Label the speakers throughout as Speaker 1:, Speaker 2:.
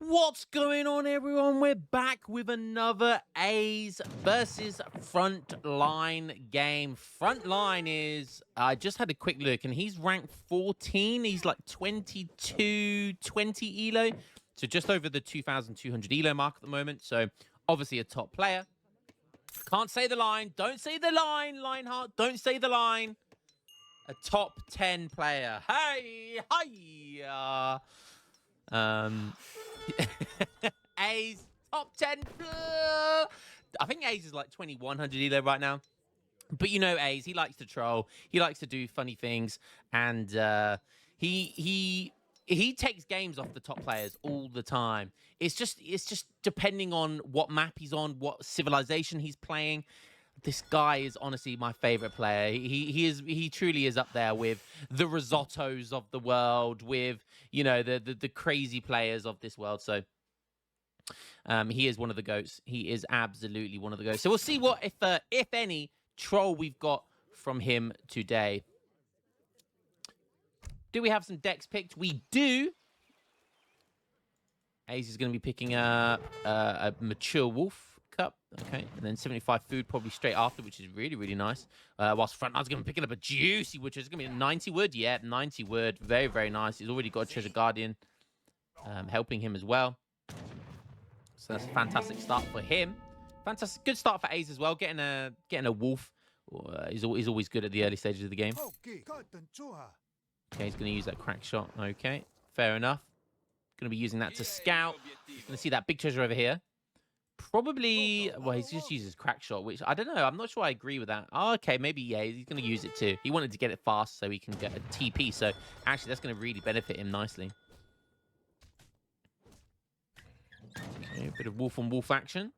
Speaker 1: What's going on, everyone? We're back with another A's versus Frontline game. Frontline is, I just had a quick look, and he's ranked 14. He's like 2220 elo. So just over the 2,200 elo mark at the moment. So obviously a top player. Can't say the line. Don't say the line, Lionheart. Don't say the line. A top 10 player. Hey, hi. Um, A's top 10. I think A's is like 2,100 elo right now. But you know, A's, he likes to troll. He likes to do funny things, and he takes games off the top players all the time. It's just depending on what map he's on, what civilization he's playing. This guy is honestly my favorite player. He truly is up there with the risottos of the world, with the crazy players of this world. So he is one of the goats. He is absolutely one of the goats. So we'll see what if any troll we've got from him today. Do we have some decks picked? We do. Ace is going to be picking a mature wolf cup. Okay. And then 75 food probably straight after, which is really, really nice. Whilst Frontline's going to be picking up a juicy wood. It's going to be a 90 wood. Yeah, 90 wood. Very, very nice. He's already got a Treasure Guardian helping him as well. So that's a fantastic start for him. Fantastic. Good start for Ace as well. Getting a wolf is always good at the early stages of the game. Okay, he's going to use that crack shot. Okay, fair enough. Going to be using that to scout. Going to see that big treasure over here. Probably, well, he just uses crack shot, which I don't know. I'm not sure I agree with that. Oh, okay, maybe, yeah, he's going to use it too. He wanted to get it fast so he can get a TP. So actually, that's going to really benefit him nicely. Okay, a bit of wolf on wolf action.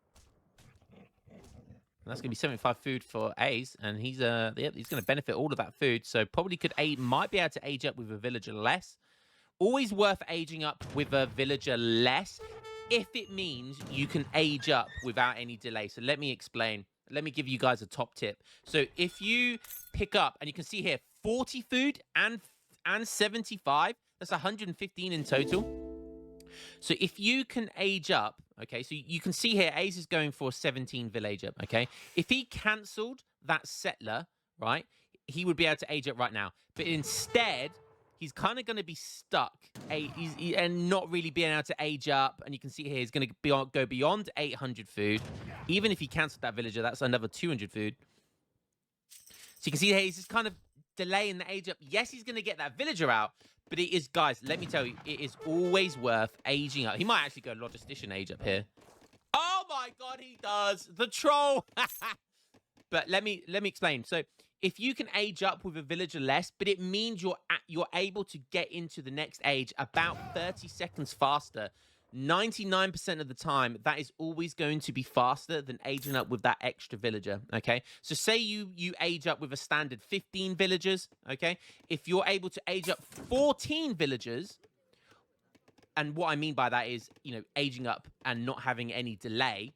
Speaker 1: And that's going to be 75 food for Ace, and he's going to benefit all of that food. So probably might be able to age up with a villager less. Always worth aging up with a villager less if it means you can age up without any delay. So let me explain. Let me give you guys a top tip. So if you pick up, and you can see here, 40 food and 75, that's 115 in total. So if you can age up, okay, so you can see here, Ace is going for 17 village up, okay? If he cancelled that settler, right, he would be able to age up right now. But instead, he's kind of going to be stuck and not really being able to age up. And you can see here, he's going to go beyond 800 food. Even if he cancelled that villager, that's another 200 food. So you can see here, he's just kind of delaying the age up. Yes, he's going to get that villager out. But it is, guys, let me tell you, it is always worth aging up. He might actually go logistician age up here. Oh, my God, he does. The troll. But let me explain. So if you can age up with a villager less, but it means you're able to get into the next age about 30 seconds faster. 99% of the time, that is always going to be faster than aging up with that extra villager, okay? So say you age up with a standard 15 villagers, okay? If you're able to age up 14 villagers, and what I mean by that is, aging up and not having any delay,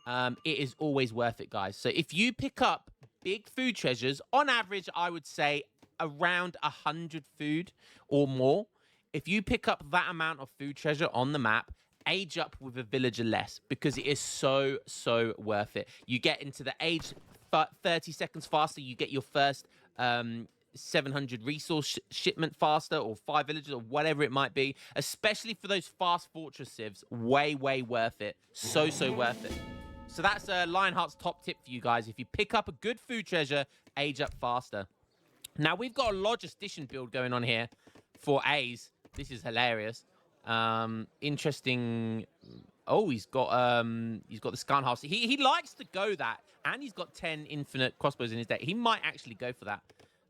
Speaker 1: it is always worth it, guys. So if you pick up big food treasures, on average, I would say around 100 food or more. If you pick up that amount of food treasure on the map, age up with a villager less, because it is so, so worth it. You get into the age 30 seconds faster. You get your first 700 resource shipment faster, or 5 villagers, or whatever it might be. Especially for those fast fortress civs. Way, way worth it. So, so worth it. So that's Lionheart's top tip for you guys. If you pick up a good food treasure, age up faster. Now, we've got a logistician build going on here for A's. This is hilarious. Interesting. Oh, he's got the Scan House. He likes to go that, and he's got 10 infinite crossbows in his deck. He might actually go for that.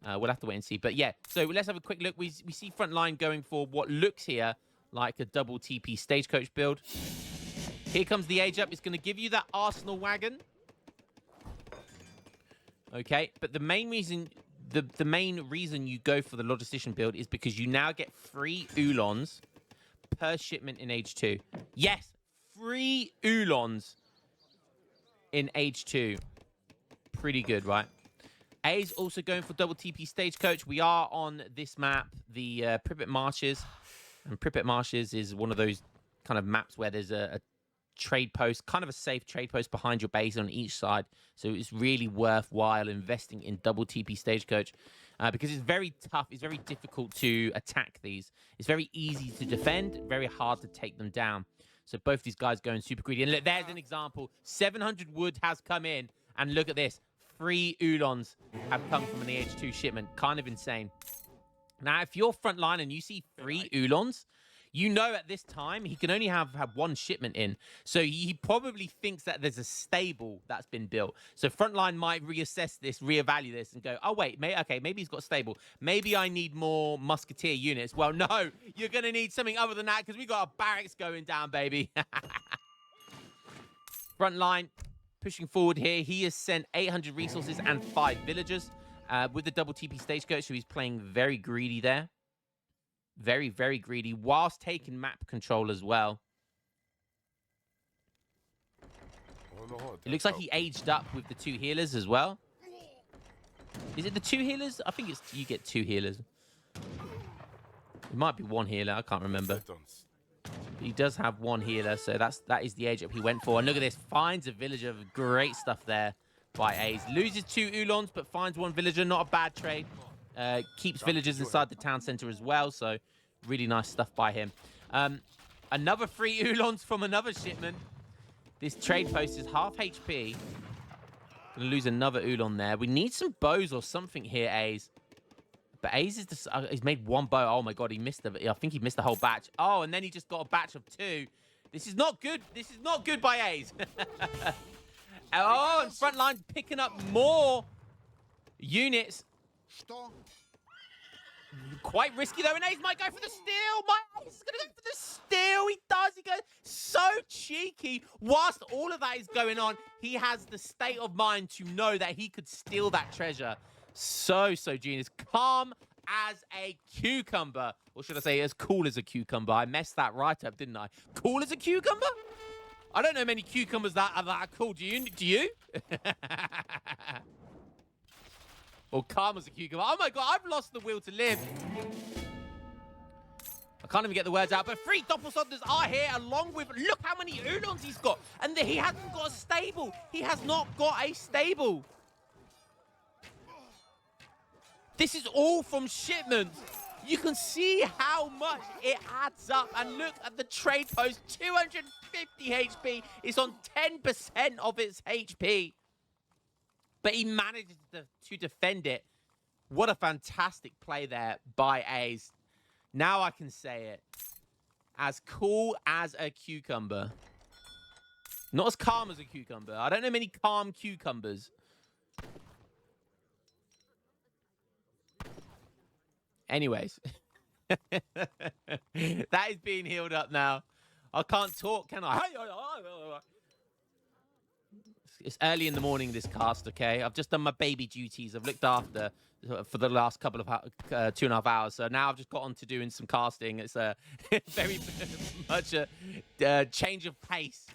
Speaker 1: We'll have to wait and see. But yeah, so let's have a quick look. We see Frontline going for what looks here like a double TP stagecoach build. Here comes the age up. It's going to give you that Arsenal wagon. Okay, but the main reason you go for the logistician build is because you now get 3 Oolons per shipment in age 2. Yes, 3 Oolons in age 2. Pretty good, right? A's also going for double TP stagecoach. We are on this map, the Pripyat Marshes. And Pripyat Marshes is one of those kind of maps where there's a trade post, kind of a safe trade post behind your base on each side. So it's really worthwhile investing in double TP Stagecoach because it's very tough. It's very difficult to attack these. It's very easy to defend, very hard to take them down. So both these guys going super greedy. And look, there's an example. 700 wood has come in. And look at this. 3 Ulons have come from an EH2 shipment. Kind of insane. Now, if you're frontline and you see 3 Ulons, you know at this time he can only have 1 shipment in. So he probably thinks that there's a stable that's been built. So frontline might reassess this, reevaluate this, and go, oh, wait, okay, maybe he's got stable. Maybe I need more musketeer units. Well, no, you're going to need something other than that because we got a barracks going down, baby. Frontline pushing forward here. He has sent 800 resources and 5 villagers with the double TP Stagecoach. So he's playing very greedy there. Very, very greedy, whilst taking map control as well. It looks like he aged up with the 2 healers as well. Is it the 2 healers? I think it's you get 2 healers. It might be 1 healer. I can't remember. But he does have 1 healer, so that is the age up he went for. And look at this. Finds a villager. Great stuff there by Ace. Loses 2 Ulons, but finds 1 villager. Not a bad trade. Keeps villagers inside the town center as well, so really nice stuff by him. Another 3 Ulons from another shipment. This trade post is half HP. Gonna lose another Ulon there. We need some bows or something here, Ace. But Ace is he's made 1 bow. Oh my god, he missed I think he missed the whole batch. Oh, and then he just got a batch of 2. This is not good. This is not good by Ace. Oh, and frontline picking up more units. Quite risky though, and Ace might go for the steal. Ace is gonna go for the steal. He does. He goes so cheeky. Whilst all of that is going on, he has the state of mind to know that he could steal that treasure. So genius. Calm as a cucumber, or should I say, as cool as a cucumber? I messed that right up, didn't I? Cool as a cucumber? I don't know many cucumbers that are that cool. Do you? Or calm as a cucumber. Oh my god, I've lost the will to live. I can't even get the words out, but 3 Doppelsonders are here along with... Look how many Ulons he's got. And he hasn't got a stable. He has not got a stable. This is all from shipments. You can see how much it adds up. And look at the trade post. 250 HP. It's on 10% of its HP. But he manages to defend it. What a fantastic play there by Ace. Now I can say it. As cool as a cucumber. Not as calm as a cucumber. I don't know many calm cucumbers. Anyways. That is being healed up now. I can't talk, can I? It's early in the morning, this cast, okay? I've just done my baby duties. I've looked after for the last couple of 2.5 hours. So now I've just got on to doing some casting. It's very much a change of pace.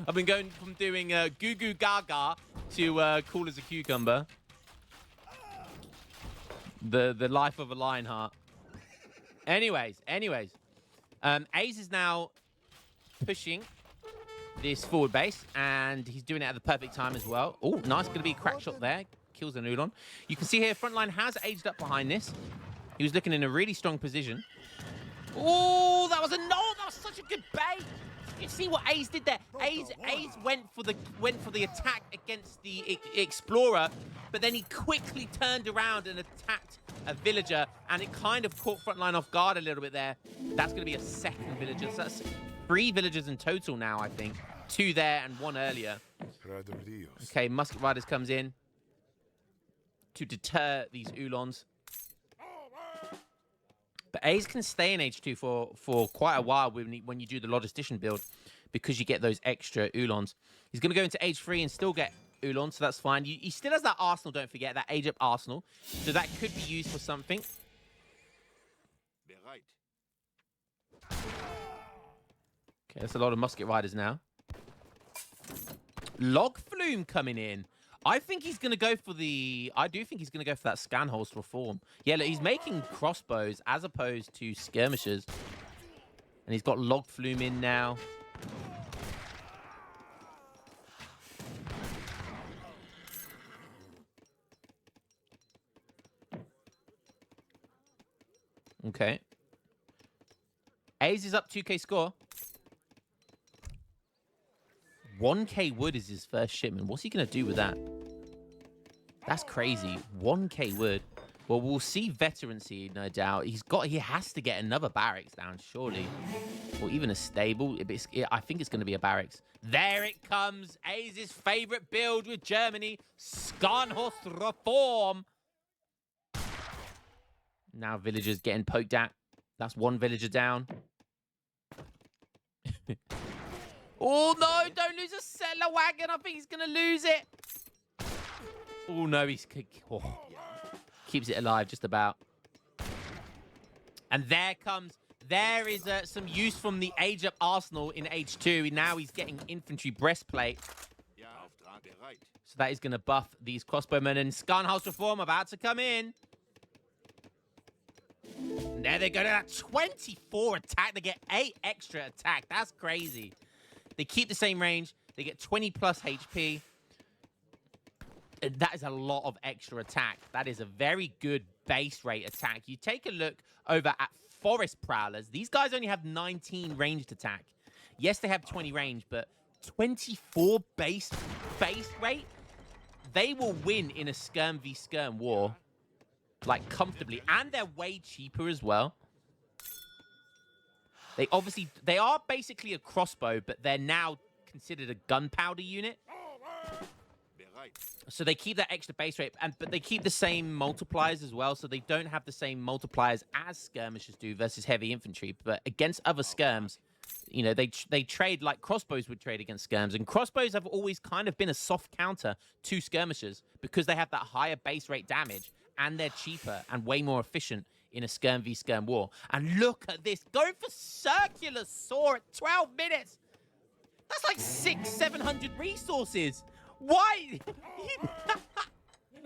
Speaker 1: I've been going from doing goo goo gaga to cool as a cucumber. The life of a Lionheart. Anyways. Ace is now pushing this forward base, and he's doing it at the perfect time as well. Oh, nice. Going to be a crack shot there. Kills an Ulon. You can see here, frontline has aged up behind this. He was looking in a really strong position. Oh, that was that was such a good bait. You see what Ace did there? Ace went for the attack against the Explorer, but then he quickly turned around and attacked a villager, and it kind of caught frontline off guard a little bit there. That's going to be a second villager. So that's 3 villagers in total now, I think. 2 there and 1 earlier. Okay, Musket Riders comes in to deter these Ulons. But Ace can stay in H2 for quite a while when you do the Logistician build, because you get those extra Ulons. He's going to go into H3 and still get Ulons, so that's fine. He still has that Arsenal, don't forget, that age up Arsenal. So that could be used for something. Okay, that's a lot of Musket Riders now. Log Flume coming in. I think he's going to go for I do think he's going to go for that Scan Holster reform. Yeah, look, he's making crossbows as opposed to skirmishers. And he's got log flume in now. Okay. A's is up 2k score. 1k wood is his first shipment. What's he going to do with that? That's crazy. 1k wood. Well, we'll see veterancy, no doubt. He has to get another barracks down, surely. Or even a stable. I think it's going to be a barracks. There it comes. A's favorite build with Germany. Skarnhorst Reform. Now villagers getting poked at. That's one villager down. Oh, no. Don't lose a settler wagon. I think he's going to lose it. Oh, no. Keeps it alive just about. And there is some use from the Age Up Arsenal in H2. Now he's getting infantry breastplate. So that is going to buff these crossbowmen. And Skarnhorst Reform about to come in. And there they go to that 24 attack. They get 8 extra attack. That's crazy. They keep the same range. They get 20 plus HP. That is a lot of extra attack. That is a very good base rate attack. You take a look over at Forest Prowlers. These guys only have 19 ranged attack. Yes, they have 20 range, but 24 base rate? They will win in a skirm v skirm war. Like, comfortably. And they're way cheaper as well. They are basically a crossbow, but they're now considered a gunpowder unit. So they keep that extra base rate, but they keep the same multipliers as well. So they don't have the same multipliers as skirmishers do versus heavy infantry. But against other skirms, you know, they trade like crossbows would trade against skirms. And crossbows have always kind of been a soft counter to skirmishers because they have that higher base rate damage and they're cheaper and way more efficient in a skirm v skirm war. And look at this, going for circular saw at 12 minutes. That's like 700 resources. Why?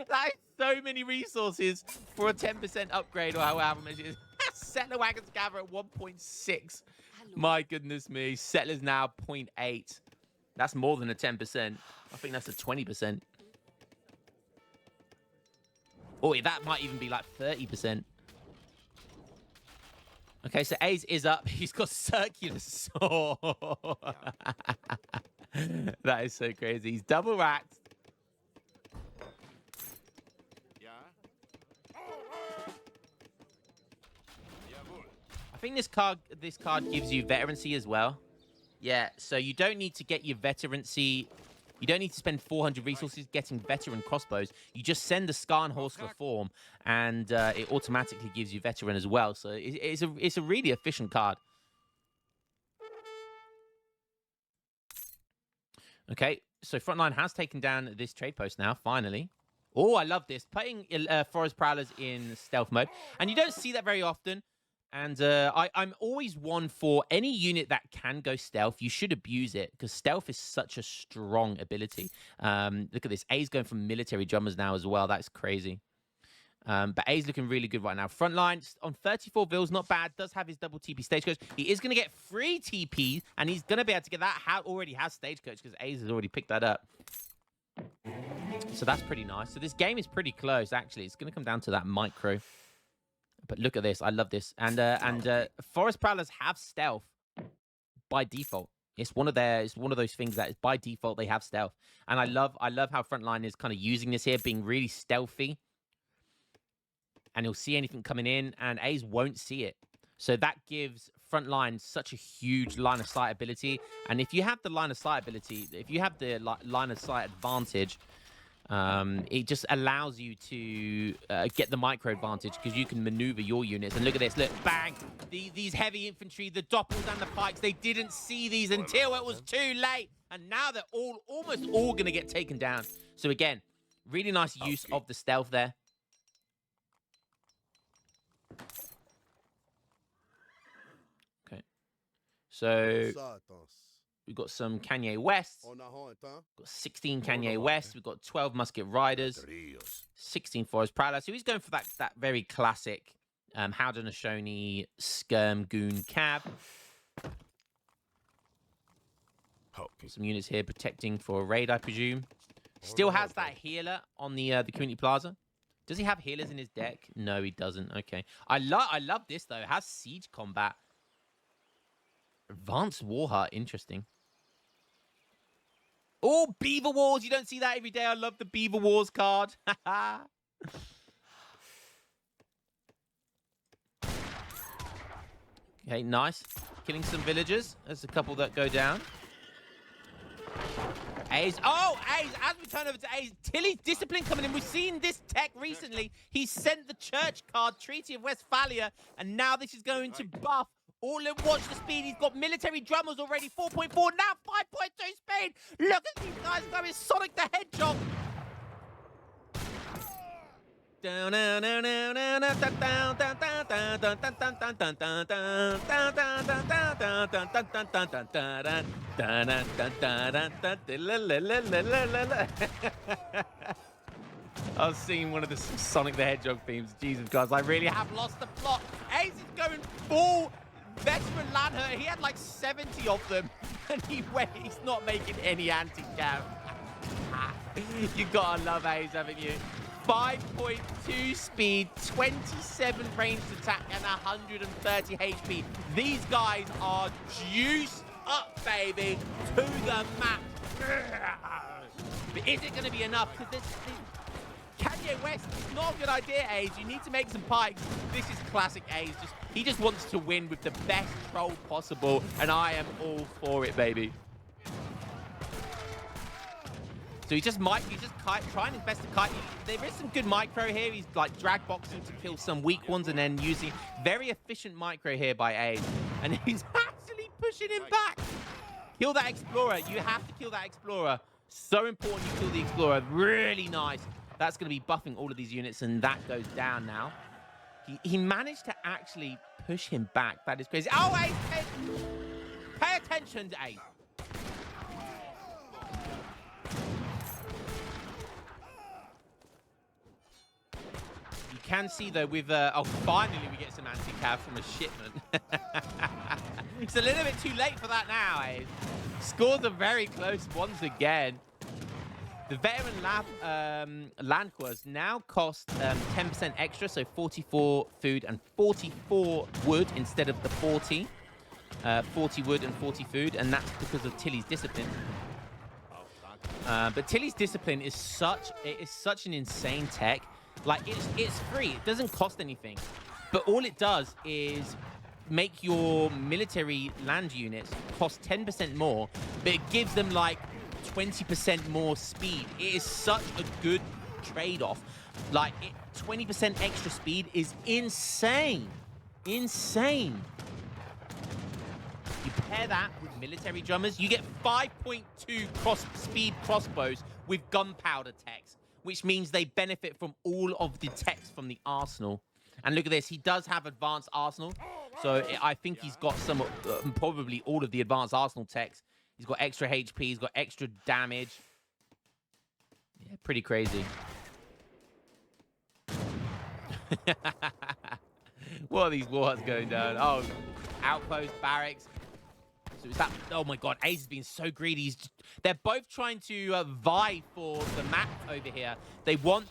Speaker 1: That is so many resources for a 10% upgrade or however much it is. Settler wagons gather at 1.6. My goodness me. Settlers now 0.8. That's more than a 10%. I think that's a 20%. Oh, that might even be like 30%. Okay, so A's is up. He's got circular saw. That is so crazy. He's double racked. I think this card gives you veterancy as well. Yeah, so you don't need to get your veterancy. You don't need to spend 400 resources getting veteran crossbows. You just send the Skarnhorst Reform, and it automatically gives you veteran as well. So it's a really efficient card. Okay, so Frontline has taken down this trade post now, finally. Oh, I love this. Putting Forest Prowlers in stealth mode. And you don't see that very often. And I'm always one for any unit that can go stealth. You should abuse it because stealth is such a strong ability. Look at this. A's going for military drummers now as well. That's crazy. But A's looking really good right now. Frontline on 34 vills, not bad. Does have his double TP stagecoach. He is going to get free TP, and he's going to be able to get that. Already has stagecoach because A's has already picked that up. So that's pretty nice. So this game is pretty close, actually. It's going to come down to that micro. But look at this. I love this. And Forest Prowlers have stealth by default. It's one of those things that is by default they have stealth. And I love how Frontline is kind of using this here, being really stealthy. And he'll see anything coming in, and A's won't see it. So that gives Frontline such a huge line of sight ability. And if you have the line of sight ability, if you have the line of sight advantage, it just allows you to get the micro advantage because you can maneuver your units. And look at this, look, bang! These heavy infantry, the doppels and the pikes, they didn't see these until it was too late. And now they're almost all going to get taken down. So again, really nice use of the stealth there. Okay. So we've got some Kanye West. Got 16 Kanye West. We've got 12 Musket Riders. 16 Forest Prowler. So he's going for that very classic Howden Ashoni Skirm Goon Cab. Got some units here protecting for a raid, I presume. Still has that healer on the community plaza. Does he have healers in his deck? No, he doesn't. Okay. I love this, though. It has siege combat. Advanced Warheart. Interesting. Oh, Beaver Wars. You don't see that every day. I love the Beaver Wars card. Okay, nice. Killing some villagers. There's a couple that go down. A's. Oh, A's. As we turn over to A's, Tilly's Discipline coming in. We've seen this tech recently. He sent the church card, Treaty of Westphalia, and now this is going to buff. All in watch the speed. He's got military drummers already. 4.4, now 5.2 speed. Look at these guys going. Sonic the Hedgehog. I was singing one of the Sonic the Hedgehog themes. Jesus, guys, I really have lost the plot. Ace is going full veteran Lanher. He had like 70 of them, and he's not making any anti-cav. You gotta love Ace, haven't you? 5.2 speed, 27 ranged attack, and 130 HP. These guys are juiced up, baby, to the map. But is it going to be enough? Because Kanye West is not a good idea, Ace. You need to make some pikes. This is classic Ace. He just wants to win with the best troll possible, and I am all for it, baby. So he's just trying his best to kite. There is some good micro here. He's like drag boxing to kill some weak ones and then using very efficient micro here by Ace. And he's actually pushing him back. Kill that Explorer. You have to kill that Explorer. So important you kill the Explorer. Really nice. That's going to be buffing all of these units, and that goes down now. He managed to actually push him back. That is crazy. Oh, Ace! Pay attention to Ace. You can see, though, with... oh, finally we get some anti-cav from a shipment. It's a little bit too late for that now, eh? Scores are very close once again. The veteran Landquas now cost 10% extra, so 44 food and 44 wood instead of the 40. 40 wood and 40 food, and that's because of Tilly's Discipline. But Tilly's Discipline is such an insane tech. Like, it's free. It doesn't cost anything. But all it does is make your military land units cost 10% more, but it gives them, like, 20% more speed. It is such a good trade-off. Like, 20% extra speed is insane. Insane. You pair that with military drummers, you get 5.2 speed crossbows with gunpowder techs, which means they benefit from all of the techs from the arsenal. And look at this, he does have advanced arsenal. So I think he's got some, probably all of the advanced arsenal techs. He's got extra HP, he's got extra damage. Yeah, pretty crazy. What are these wars going down? Oh, outpost, barracks. So is that... Oh my god, Ace has been so greedy. They're both trying to vie for the map over here. They want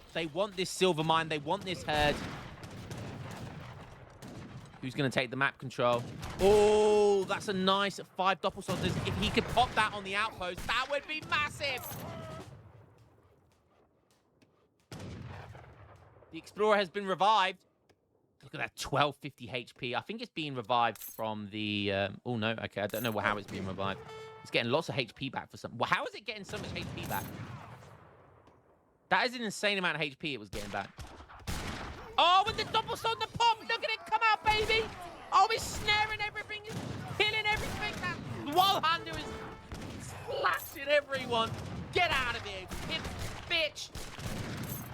Speaker 1: this silver mine. They want this herd. Who's going to take the map control? Oh, that's a nice 5 doppelstones. If he could pop that on the outpost, that would be massive. The Explorer has been revived. Look at that, 1250 HP. I think it's being revived from the... oh, no. Okay, I don't know how it's being revived. It's getting lots of HP back for something. Well, how is it getting so much HP back? That is an insane amount of HP it was getting back. Oh, with the doppelstone, the pop! Look at it come out, baby! Oh, he's snaring everything. He's killing everything. That wallhander is slashing everyone. Get out of here, pimp, bitch!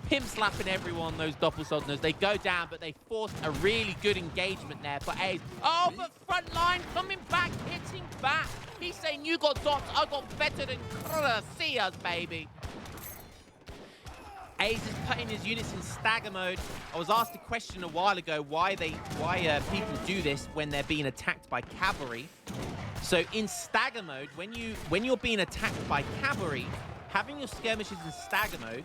Speaker 1: Pimp slapping everyone, those doppelstones. They go down, but they forced a really good engagement there for Ace. Oh, but front line coming back, hitting back. He's saying, you got dots, I got better than see us, baby. Ace is putting his units in stagger mode. I was asked a question a while ago why people do this when they're being attacked by cavalry. So in stagger mode, when you're being attacked by cavalry, having your skirmishes in stagger mode,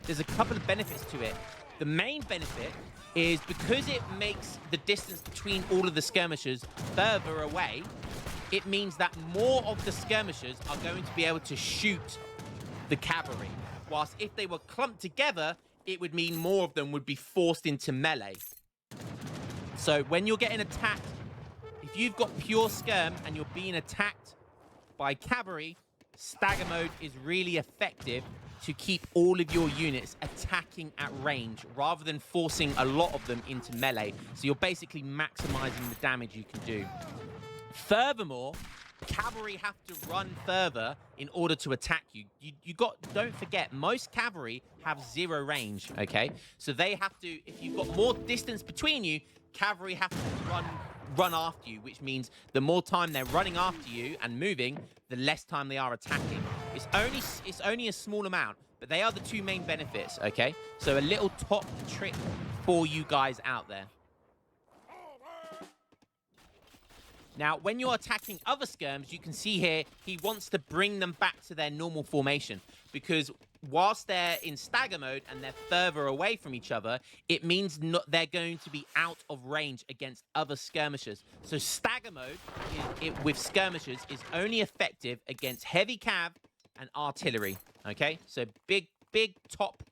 Speaker 1: there's a couple of benefits to it. The main benefit is because it makes the distance between all of the skirmishers further away, it means that more of the skirmishers are going to be able to shoot the cavalry. Whilst if they were clumped together, it would mean more of them would be forced into melee. So when you're getting attacked, if you've got pure skirm and you're being attacked by cavalry, stagger mode is really effective to keep all of your units attacking at range rather than forcing a lot of them into melee. So you're basically maximizing the damage you can do. Furthermore, cavalry have to run further in order to attack you. Don't forget, most cavalry have 0 range, okay? So they have to, if you've got more distance between you, cavalry have to run after you, which means the more time they're running after you and moving, the less time they are attacking. It's only a small amount, but they are the 2 main benefits, okay? So a little top trick for you guys out there. Now, when you're attacking other skirms, you can see here, he wants to bring them back to their normal formation, because whilst they're in stagger mode and they're further away from each other, it means they're going to be out of range against other skirmishers. So stagger mode with skirmishers is only effective against heavy cav and artillery, okay? So big top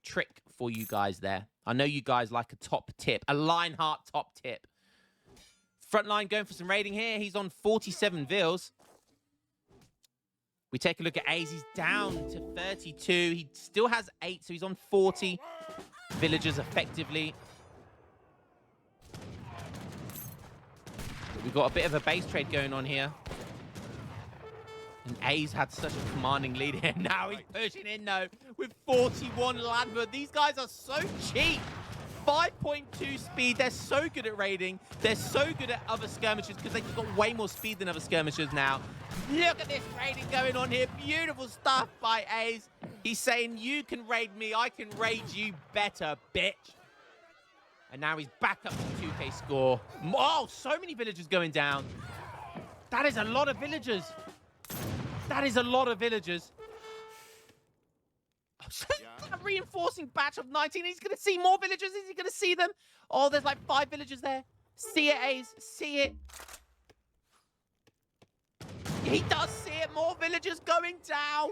Speaker 1: trick for you guys there. I know you guys like a top tip, a Lionheart top tip. Frontline going for some raiding here. He's on 47 vills. We take a look at A's. He's down to 32. He still has 8, so he's on 40 villagers effectively. We've got a bit of a base trade going on here. And A's had such a commanding lead here. Now he's pushing in, though, with 41 Ladbert. These guys are so cheap. 5.2 speed. They're so good at raiding. They're so good at other skirmishers because they've got way more speed than other skirmishers now. Look at this raiding going on here. Beautiful stuff by A's. He's saying, you can raid me. I can raid you better, bitch. And now he's back up to 2K score. Oh, so many villagers going down. That is a lot of villagers. That is a lot of villagers. A reinforcing batch of 19. He's going to see more villagers. Is he going to see them? Oh, there's like 5 villagers there. See it, Ace. See it. He does see it. More villagers going down.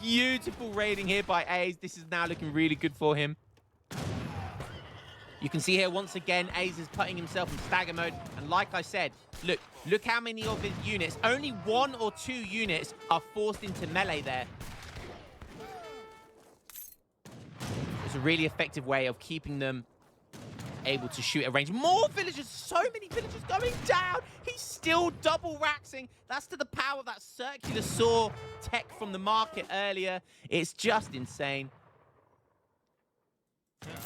Speaker 1: Beautiful raiding here by Ace. This is now looking really good for him. You can see here, once again, Ace is putting himself in stagger mode. And like I said, look how many of his units, only 1 or 2 units are forced into melee there. It's a really effective way of keeping them able to shoot at range. More villagers, so many villagers going down. He's still double raxing. That's to the power of that circular saw tech from the market earlier. It's just insane.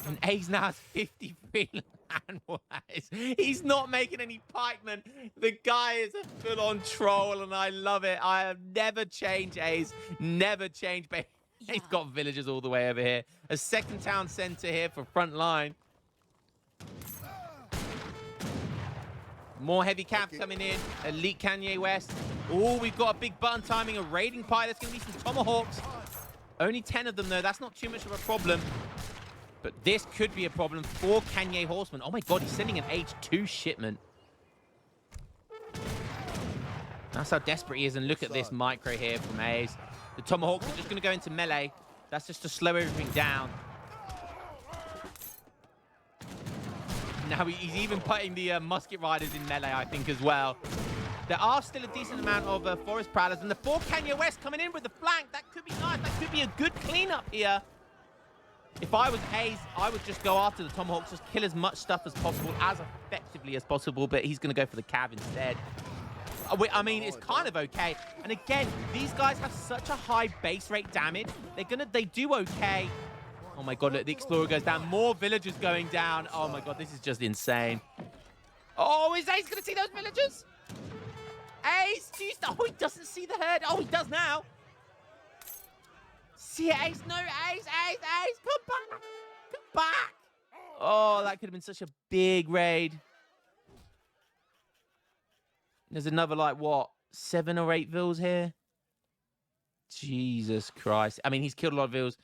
Speaker 1: And Ace now has 53 land-wise. He's not making any pikemen. The guy is a full-on troll, and I love it. I have never changed Ace. Never changed, but he's got villagers all the way over here. A second town center here for Frontline. More heavy cav coming in. Elite Kanye West. Oh, we've got a big button timing. A raiding pie. There's going to be some tomahawks. Only 10 of them, though. That's not too much of a problem. But this could be a problem for Kanye Horseman. Oh my god, he's sending an H2 shipment. That's how desperate he is. And look at this micro here from Ace. The Tomahawks are just going to go into melee. That's just to slow everything down. Now he's even putting the musket riders in melee, I think, as well. There are still a decent amount of forest prowlers. And the 4 Kanye West coming in with the flank. That could be nice. That could be a good cleanup here. If I was Ace, I would just go after the Tomahawks, just kill as much stuff as possible, as effectively as possible, but he's going to go for the cav instead. I mean, it's kind of okay. And again, these guys have such a high base rate damage. They do okay. Oh my god, look, the Explorer goes down. More villagers going down. Oh my god, this is just insane. Oh, is Ace going to see those villagers? Ace, oh, he doesn't see the herd. Oh, he does now. See it, Ace. No, Ace. Come back. Come back. Oh, that could have been such a big raid. There's another, like, what, 7 or 8 vills here? Jesus Christ. I mean, he's killed a lot of vills.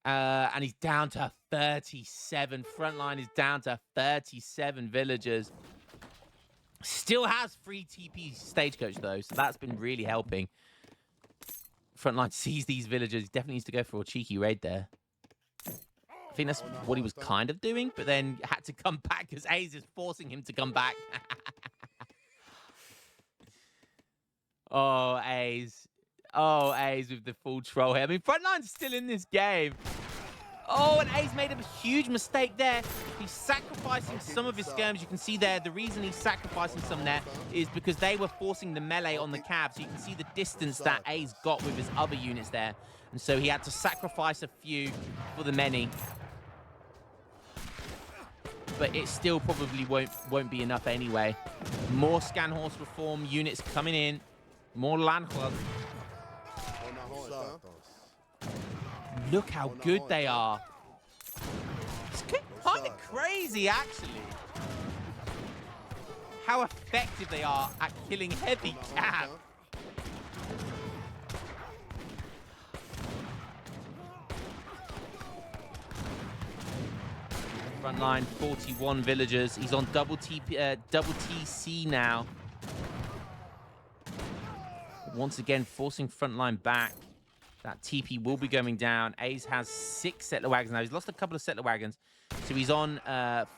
Speaker 1: And he's down to 37. Frontline is down to 37 villagers. Still has free TP stagecoach, though, so that's been really helping. Frontline sees these villagers. He definitely needs to go for a cheeky raid there. I think that's what he was kind of doing, but then had to come back because Ace is forcing him to come back. Oh, Ace. Oh, Ace with the full troll here. I mean, Frontline's still in this game. Oh, and Ace made a huge mistake there. He's sacrificing some of his skirms. You can see there, the reason he's sacrificing some there is because they were forcing the melee on the cab. So you can see the distance that Ace got with his other units there. And so he had to sacrifice a few for the many. But it still probably won't be enough anyway. More Scan Horse Reform units coming in. More Land Club. Look how good they are. It's kind of crazy, actually. How effective they are at killing heavy cab. Frontline, 41 villagers. He's on double TC now. Once again, forcing Frontline back. That TP will be going down. Ace has 6 settler wagons now. He's lost a couple of settler wagons. So he's on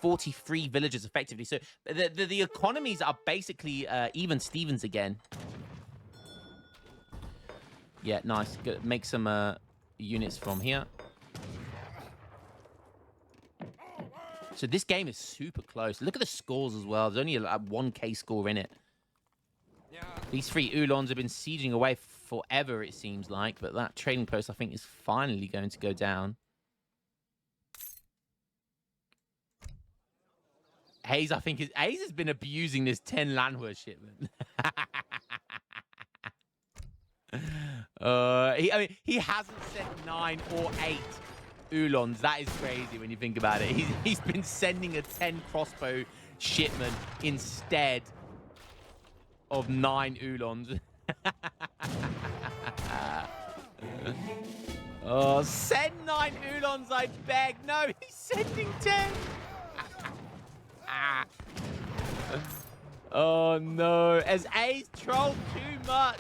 Speaker 1: 43 villagers effectively. So the economies are basically even Stevens again. Yeah, nice. Good. Make some units from here. So this game is super close. Look at the scores as well. There's only a 1K score in it. These 3 Ulons have been sieging away forever, it seems like. But that trading post, I think, is finally going to go down. Hayes, I think, Hayes has been abusing this 10 landward shipment. I mean, he hasn't sent 9 or 8 Ulons. That is crazy when you think about it. He's been sending a 10 crossbow shipment instead of 9 Ulons. Oh, send 9 Ulons, I beg. No, he's sending 10. Oh, no. Has Ace trolled too much?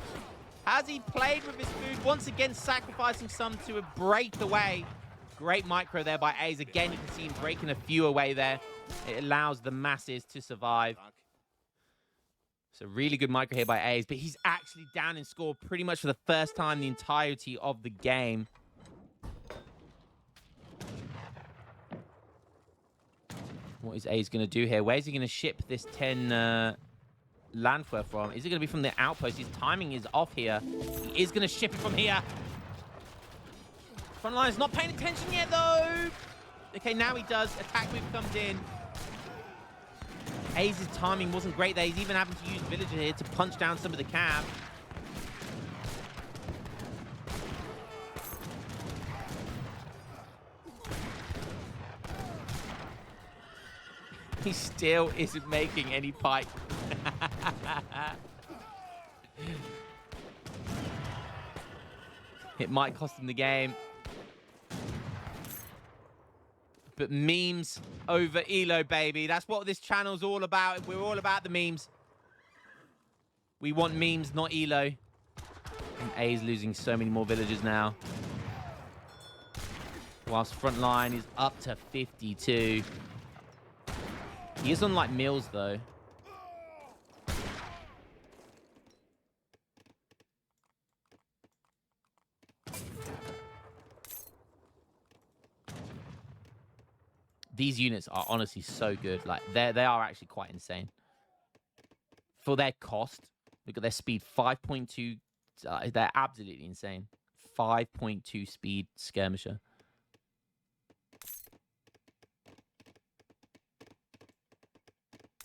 Speaker 1: Has he played with his food? Once again, sacrificing some to break away. Great micro there by Ace. Again, you can see him breaking a few away there. It allows the masses to survive. So really good micro here by Ace, but he's actually down in score pretty much for the first time in the entirety of the game. What is Ace going to do here? Where's he going to ship this 10 Landwehr from? Is it going to be from the outpost? His timing is off here. He is going to ship it from here. Frontline's not paying attention yet, though. Okay, now he does. Attack move comes in. Ace's timing wasn't great there. He's even having to use Villager here to punch down some of the cab. He still isn't making any pike. It might cost him the game. But memes over Elo, baby. That's what this channel's all about. We're all about the memes. We want memes, not Elo. And A's losing so many more villagers now. Whilst Frontline is up to 52. He is on, like, mills, though. These units are honestly so good. Like, they are actually quite insane. For their cost, look at their speed, 5.2. They're absolutely insane. 5.2 speed skirmisher.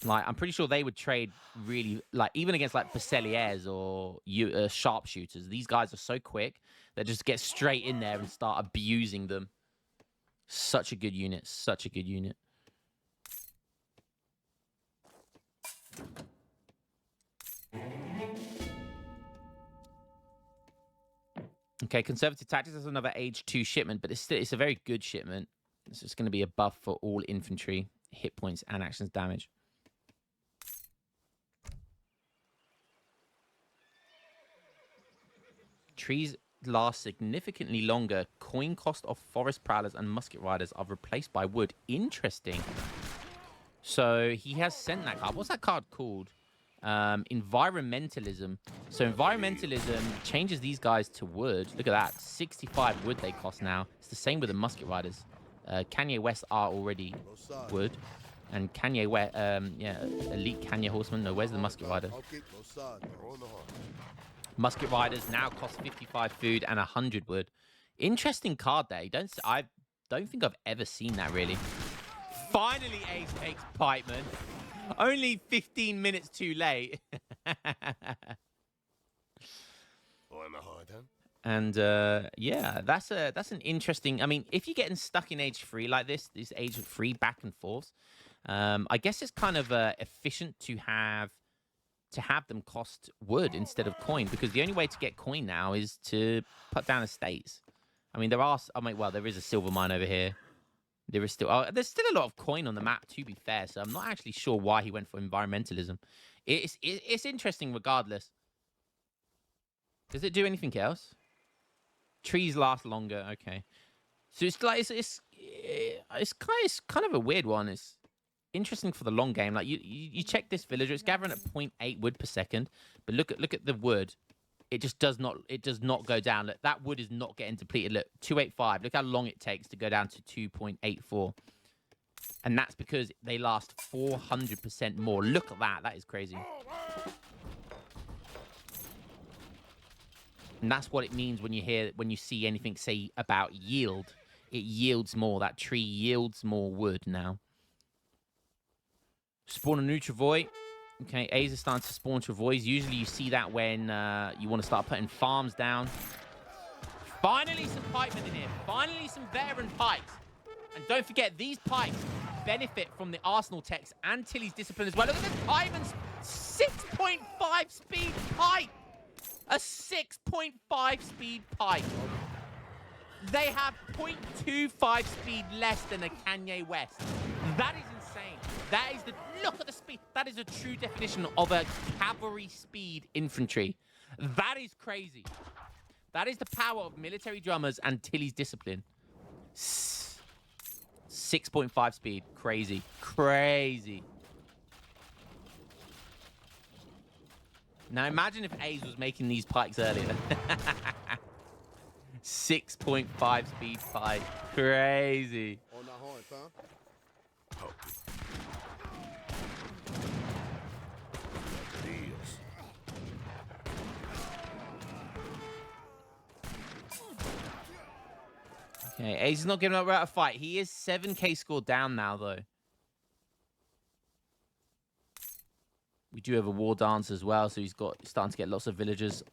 Speaker 1: Like, I'm pretty sure they would trade really, like, even against, like, Besseliers or sharpshooters. These guys are so quick. They just get straight in there and start abusing them. Such a good unit. Such a good unit. Okay, Conservative Tactics has another Age 2 shipment, but it's a very good shipment. So it's going to be a buff for all infantry, hit points, and actions damage. Trees last significantly longer. Coin cost of Forest Prowlers and Musket Riders are replaced by wood. Interesting. So he has sent that card. What's that card called? Environmentalism. So environmentalism changes these guys to wood. Look at that. 65 wood they cost now. It's the same with the Musket Riders. Kanye West are already wood. And Kanye West, yeah, Elite Kanye Horseman. No, where's the Musket Rider? Musket Riders now cost 55 food and 100 wood. Interesting card there. I don't think I've ever seen that, really. Finally, Ace takes Pikeman. Only 15 minutes too late. And yeah, that's an interesting. I mean, if you're getting stuck in Age 3 like this Age 3 back and forth, I guess it's kind of efficient to have them cost wood instead of coin, because the only way to get coin now is to put down estates. I mean, there is a silver mine over here. There's still a lot of coin on the map, to be fair, so I'm not actually sure why he went for environmentalism. It's interesting regardless. Does it do anything else? Trees last longer. Okay, so it's like it's kind of a weird one. It's interesting for the long game. Like you check this villager, it's gathering at 0.8 wood per second, but look at the wood. It just does not go down. Look, that wood is not getting depleted. Look, 285. Look how long it takes to go down to 2.84. And that's because they last 400% more. Look at that. That is crazy. And that's what it means when you see anything say about yield. It yields more. That tree yields more wood now. Spawn a new Travois. Okay, A's are starting to spawn Travois. Usually you see that when you want to start putting farms down. Finally some pikemen in here. Finally some veteran pikes. And don't forget, these pikes benefit from the Arsenal text and Tilly's discipline as well. Look at this pikeman's 6.5 speed pike. A 6.5 speed pike. They have 0.25 speed less than a Kanye West. That is insane. Look at the speed. That is a true definition of a cavalry speed infantry. That is crazy. That is the power of military drummers and Tilly's discipline. 6.5 speed. Crazy. Crazy. Now imagine if A's was making these pikes earlier. 6.5 speed pike. Crazy. On that horn, huh? Okay, Ace is not giving up without a fight. He is 7k score down now, though. We do have a war dance as well, so he's starting to get lots of villagers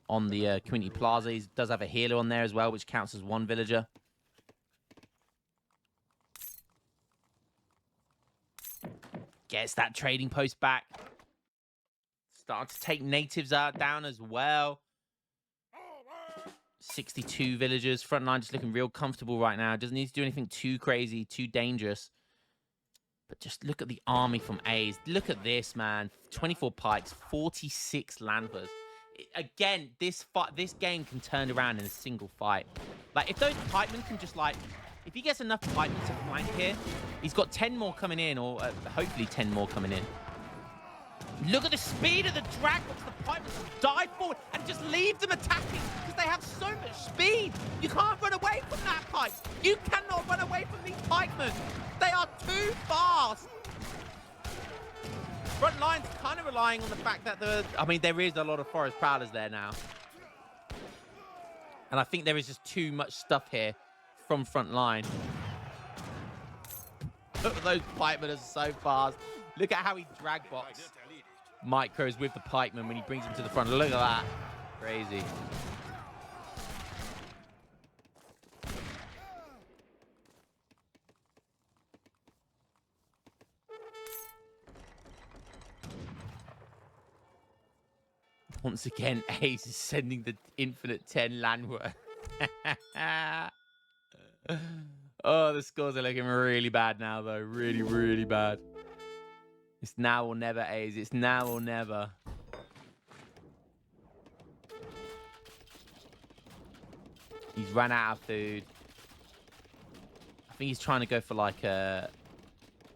Speaker 1: on the community plaza. He does have a healer on there as well, which counts as one villager. Gets that trading post back. Starting to take natives down as well. 62 villagers. Front line just looking real comfortable right now. Doesn't need to do anything too crazy, too dangerous. But just look at the army from A's. Look at this, man. 24 pikes, 46 landers. Again, this game can turn around in a single fight. Like, if those pikemen can just, like... If he gets enough pikemen to flank here, he's got 10 more coming in, or hopefully 10 more coming in. Look at the speed of the drag box. The pikemen dive forward and just leave them attacking because they have so much speed. You can't run away from that pike. You cannot run away from these pikemen. They are too fast. Front line's kind of relying on the fact that there is a lot of forest prowlers there now. And I think there is just too much stuff here from front line. Look at those pikemen are so fast. Look at how he drag box micros with the pikeman when he brings him to the front. Look at that. Crazy. Once again, Ace is sending the infinite 10 landward. Oh, the scores are looking really bad now, though. Really, really bad. It's now or never, Ace. It's now or never. He's run out of food. I think he's trying to go for like a...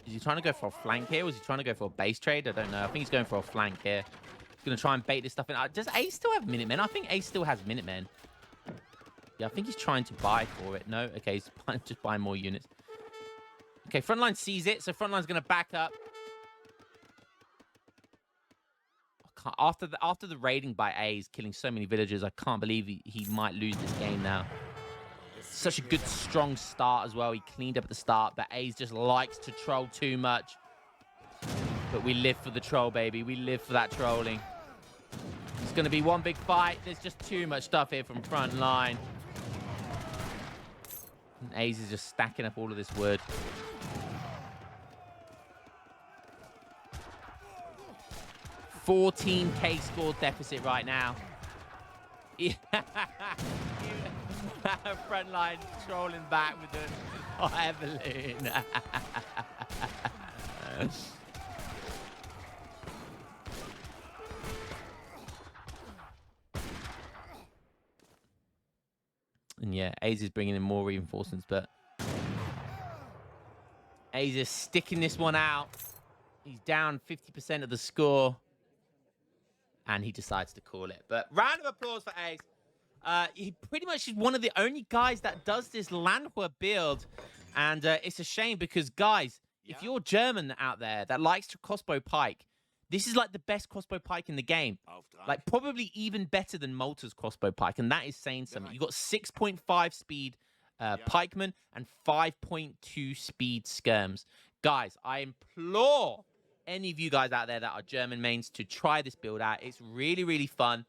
Speaker 1: Is he trying to go for a flank here? Or is he trying to go for a base trade? I don't know. I think he's going for a flank here. He's going to try and bait this stuff in. Does Ace still have Minutemen? I think Ace still has Minutemen. Yeah, I think he's trying to buy for it. No? Okay, he's just buying more units. Okay, Frontline sees it. So Frontline's going to back up. After the raiding by Ace, killing so many villagers, I can't believe he might lose this game now. Such a good, strong start as well. He cleaned up at the start, but Ace just likes to troll too much. But we live for the troll, baby. We live for that trolling. It's going to be one big fight. There's just too much stuff here from Frontline. And Ace is just stacking up all of this wood. $14K score deficit right now. Yeah. Frontline trolling back with the Evelyn. And yeah, Ace is bringing in more reinforcements, but Ace is sticking this one out. He's down 50% of the score. And he decides to call it. But round of applause for Ace. He pretty much is one of the only guys that does this Landwehr build. And it's a shame because, guys, if you're German out there that likes to crossbow pike, this is like the best crossbow pike in the game. Like probably even better than Malta's crossbow pike. And that is saying something. You've got 6.5 speed pikemen and 5.2 speed skirms. Guys, I implore any of you guys out there that are German mains to try this build out. It's really, really fun.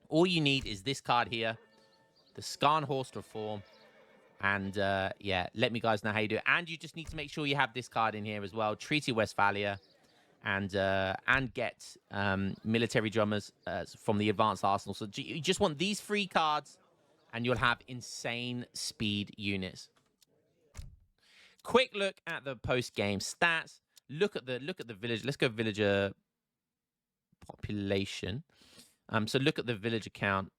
Speaker 1: All you need is this card here, the Skarnhorst Reform. And yeah, let me guys know how you do it. And you just need to make sure you have this card in here as well, Treaty of Westphalia, and get military drummers from the advanced arsenal. So you just want these 3 cards, and you'll have insane speed units. Quick look at the post-game stats. Look at the village. Let's go villager population. So look at the villager count.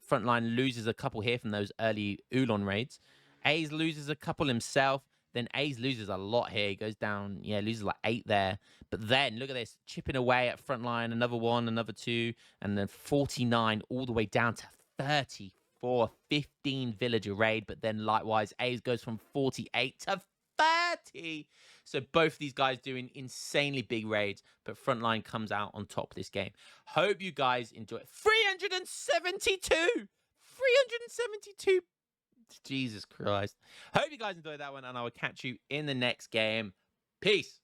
Speaker 1: Frontline loses a couple here from those early Ulan raids. Ace loses a couple himself. Then Ace loses a lot here. He goes down, yeah, loses like 8 there. But then look at this, chipping away at Frontline, another 1, another 2, and then 49 all the way down to 34, 15 villager raid. But then likewise, Ace goes from 48 to 30. So both these guys doing insanely big raids, but Frontline comes out on top this game. Hope you guys enjoy it. 372. Jesus Christ. Hope you guys enjoyed that one, and I will catch you in the next game. Peace.